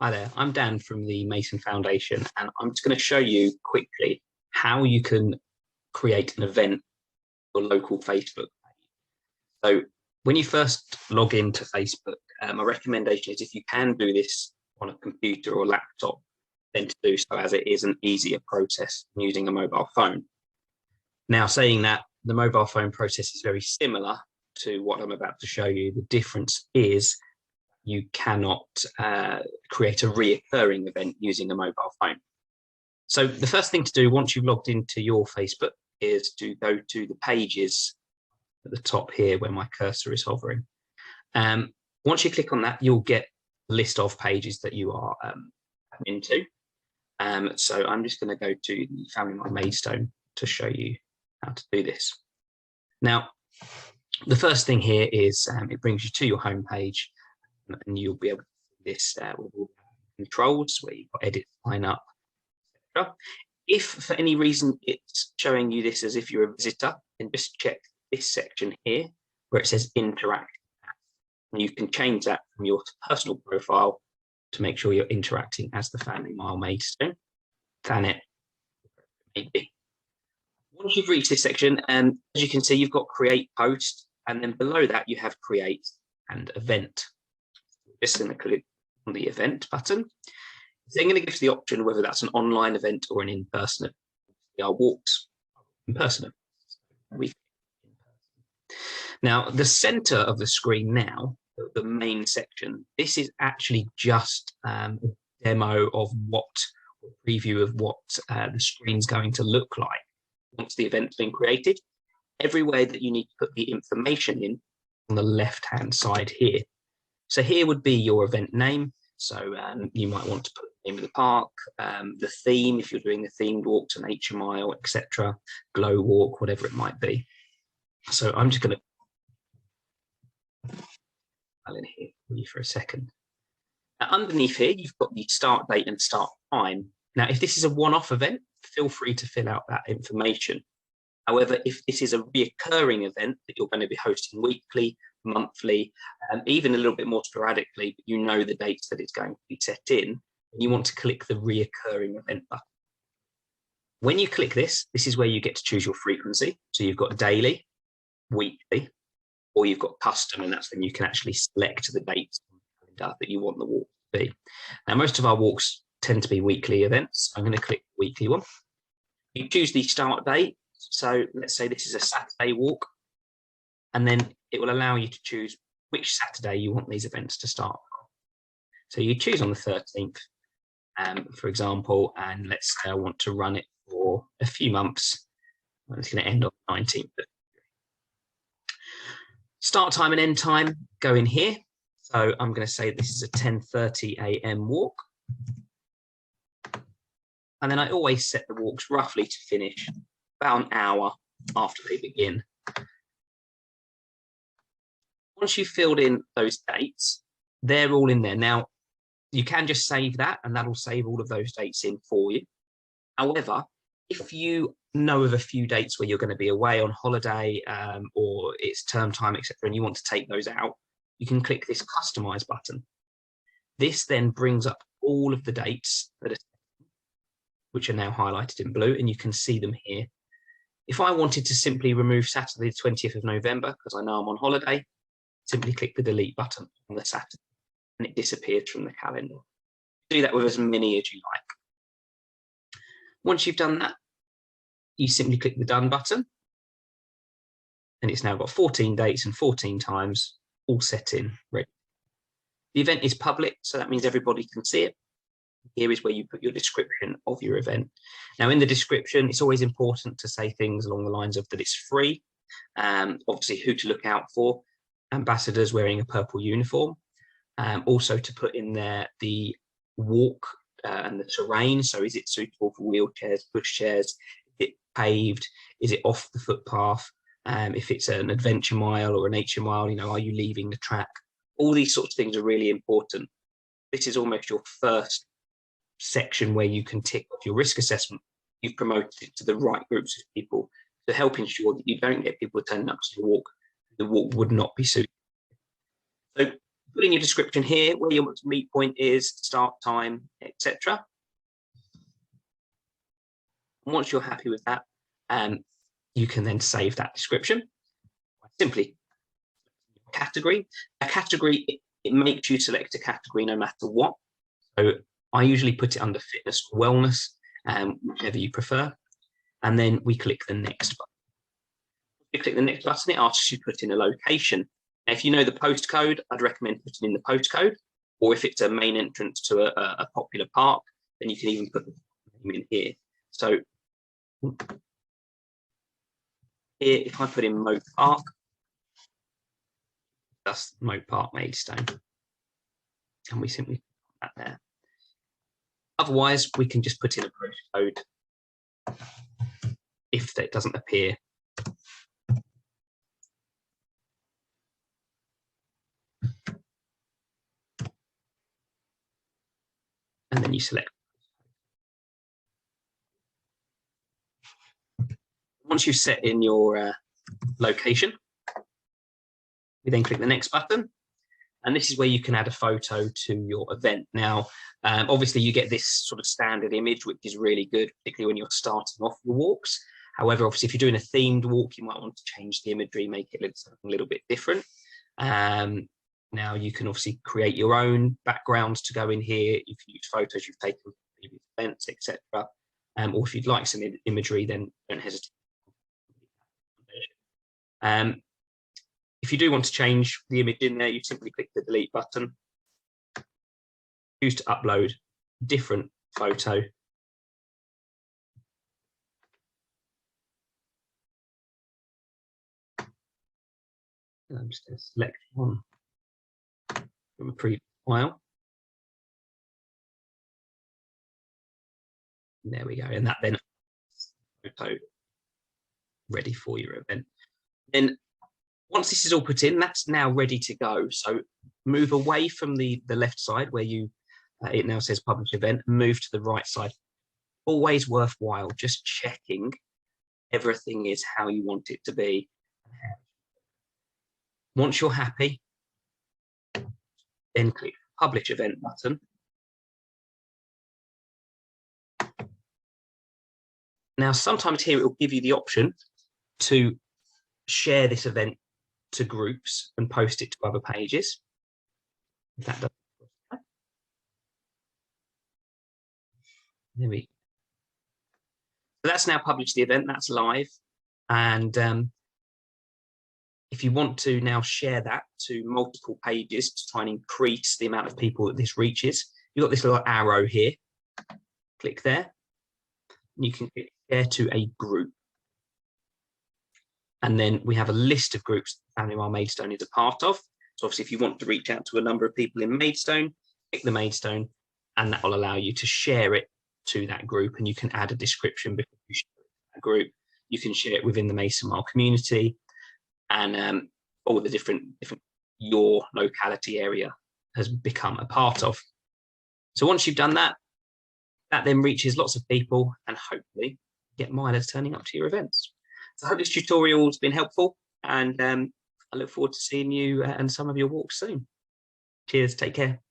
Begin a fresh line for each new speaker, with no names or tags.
Hi there, I'm Dan from the Mason Foundation, and I'm just going to show you quickly how you can create an event for local Facebook. So when you first log into Facebook, my recommendation is if you can do this on a computer or laptop, then to do so, as it is an easier process than using a mobile phone. Now, saying that, the mobile phone process is very similar to what I'm about to show you. The difference is you cannot create a reoccurring event using a mobile phone. So the first thing to do once you've logged into your Facebook is to go to the pages at the top here where my cursor is hovering. Once you click on that, you'll get a list of pages that you are into. So I'm just going to go to the Family My Maidstone to show you how to do this. Now, the first thing here is it brings you to your home page, and you'll be able to see this with all the controls where you've got edit, sign up, etc. If for any reason it's showing you this as if you're a visitor, then just check this section here where it says interact. And you can change that from your personal profile to make sure you're interacting as the Family My Maidstone, Thanet, maybe. Once you've reached this section, as you can see, you've got create post, and then below that you have create and event. Just going to click on the event button. It's then going to give the option whether that's an online event or an in-person event. Our walks in-person events. Now, the center of the screen now, the main section, this is actually just a demo of what, a preview of what the screen's going to look like once the event's been created. Everywhere that you need to put the information in on the left-hand side here. So here would be your event name. So you might want to put the name of the park, the theme, if you're doing a themed walk to Nature Mile, etc., glow walk, whatever it might be. So I'm just going to in here for you for a second. Now, underneath here, you've got the start date and start time. Now, if this is a one-off event, feel free to fill out that information. However, if this is a reoccurring event that you're going to be hosting weekly, monthly, even a little bit more sporadically, but you know the dates that it's going to be set in, and you want to click the reoccurring event button. When you click this, this is where you get to choose your frequency. So you've got daily, weekly, or you've got custom, and that's when you can actually select the dates that you want the walk to be. Now, most of our walks tend to be weekly events. I'm going to click the weekly one. You choose the start date. So let's say this is a Saturday walk, and then it will allow you to choose which Saturday you want these events to start. So you choose on the 13th, for example, and let's say I want to run it for a few months. It's going to end on the 19th. Start time and end time go in here. So I'm going to say this is a 10:30 a.m. walk. And then I always set the walks roughly to finish about an hour after they begin. Once you've filled in those dates, they're all in there. Now, you can just save that, and that'll save all of those dates in for you. However, if you know of a few dates where you're going to be away on holiday or it's term time, etc., and you want to take those out, you can click this Customize button. This then brings up all of the dates that are, which are now highlighted in blue, and you can see them here. If I wanted to simply remove Saturday, the 20th of November, because I know I'm on holiday, simply click the delete button on the Saturday, and it disappears from the calendar. Do that with as many as you like. Once you've done that, you simply click the done button, and it's now got 14 dates and 14 times all set in, ready. The event is public, so that means everybody can see it. Here is where you put your description of your event. Now, in the description, it's always important to say things along the lines of that it's free, obviously who to look out for, ambassadors wearing a purple uniform, also to put in there the walk and the terrain. So is it suitable for wheelchairs, pushchairs? Is it paved? Is it off the footpath? If it's an adventure mile or a nature mile, you know, are you leaving the track? All these sorts of things are really important. This is almost your first section where you can tick off your risk assessment. You've promoted it to the right groups of people to help ensure that you don't get people turning up to the walk would not be suitable. So put in your description here where your meet point is, start time, etc. Once you're happy with that, you can then save that description. Simply category. A category, it makes you select a category no matter what. So I usually put it under fitness or wellness, whichever you prefer. And then we click the next button. If you click the next button, it asks you to put in a location. Now, if you know the postcode, I'd recommend putting in the postcode, or if it's a main entrance to a popular park, then you can even put the name in here. So here, if I put in Moat Park, that's Moat Park Maidstone, and we simply put that there. Otherwise, we can just put in a postcode if that doesn't appear. And then you select. Once you've set in your location, we then click the next button. And this is where you can add a photo to your event. Now, obviously you get this sort of standard image, which is really good, particularly when you're starting off your walks. However, obviously, if you're doing a themed walk, you might want to change the imagery, make it look something a little bit different. Now you can obviously create your own backgrounds to go in here. You can use photos you've taken from previous events, etc. Or if you'd like some imagery, then don't hesitate. If you do want to change the image in there, you simply click the delete button. Choose to upload a different photo. And I'm just going to select one from a previous file. And there we go. And that then photo ready for your event. Then once this is all put in, that's now ready to go. So move away from the left side where you it now says publish event, and move to the right side. Always worthwhile just checking everything is how you want it to be. Once you're happy, then click publish event button. Now, sometimes here it will give you the option to share this event to groups and post it to other pages. If that does. There we go. So that's now published the event, that's live. And if you want to now share that to multiple pages to try and increase the amount of people that this reaches, you've got this little arrow here. Click there. And you can click share to a group. And then we have a list of groups that Family Mile Maidstone is a part of. So obviously, if you want to reach out to a number of people in Maidstone, click the Maidstone, and that will allow you to share it to that group. And you can add a description before you share it to that group. You can share it within the Mason Mile community, and all the different your locality area has become a part of. So once you've done that, that then reaches lots of people, and hopefully get milers turning up to your events. So I hope this tutorial has been helpful, and I look forward to seeing you and some of your walks soon. Cheers, take care.